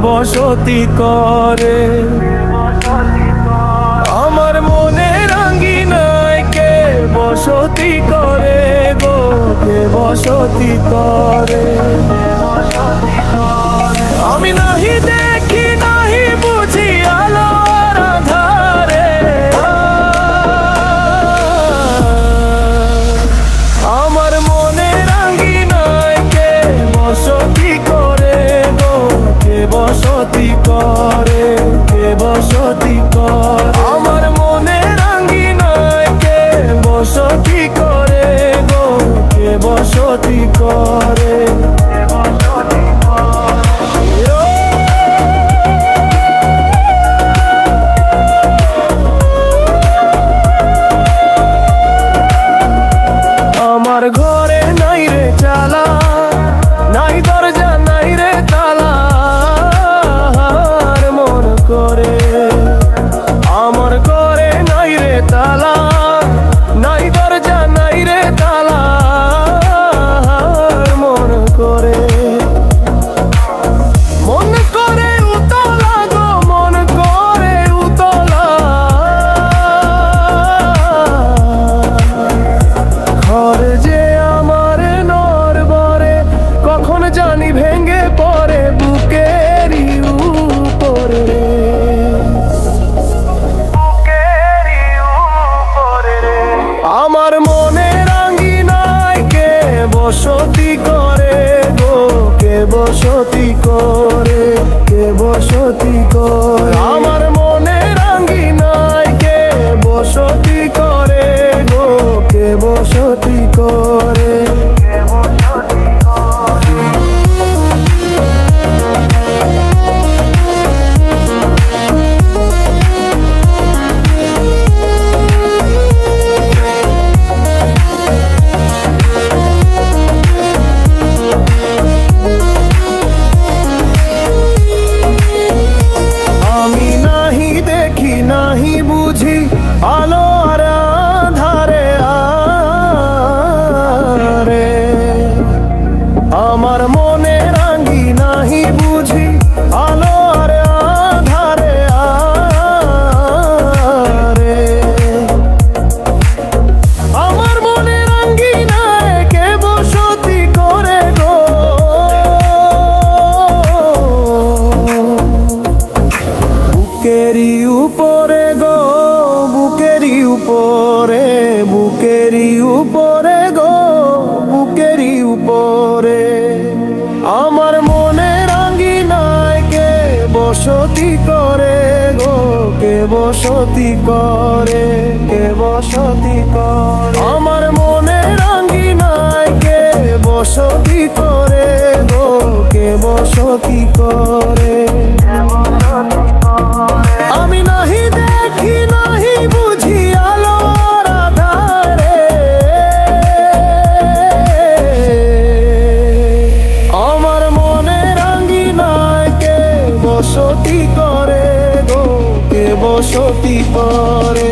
বসতি করে। আমার মনে রাঙ্গিনায় কে বসতি করে গো, কে বসতি করে। আমি নাহি দেখি নাহি বুঝি আলোর আধারে, আমার মনে রাঙ্গিনায় কে বসতি করে গো, কে বসতি করে, কে বসতি করে। আমার মনে রাঙ্গিনায় কে বসতি করে গো, কে বসতি করে। আমার ঘরে নাই রে চালা, নাই দরজা নাই রে তালা, আর মন করে। আমার ঘরে নাই রে তালা, নাই দরজা নাই রে তালা, আর মন করে। মন করে উতলা গো, মন করে উতলা, ঘর যে আমার নড়বড়ে কখন জানি ভেঙে পড়ে বুকেরই উপরে, বুকেরই উপরে। আমার মনে রাঙ্গিনায় কে বসতি করে গো, কে বসতি করে, কে বসতি করে। আমার মনে রাঙ্গিনায় কে বসতি করে গো, কে বসতি করে। আমি নাহি দেখি নাহি বুঝি আলো আর আধারে, আরে আমার মনে রাঙ্গি নাহি বুঝি আলো আর আধারে, আরে আমার মনে রাঙ্গি নায় কে বসতি করে গো, বুকেরই উপরে গো, বুকেরই উপরে, বুকেরই উপরে গো, বুকেরই উপরে। আমার মনে রাঙ্গিনায় কে বসতি করে গো, কে বসতি করে, কে বসতি করে। আমার মনে রাঙ্গিনায় কে বসতি করে গো, কে বসতি করে। আমি নাহি দেখি নাহি বুঝি আলোর আধারে, আমার মনে রাঙ্গিনায় কে বসতি করে গো, কে বসতি করে।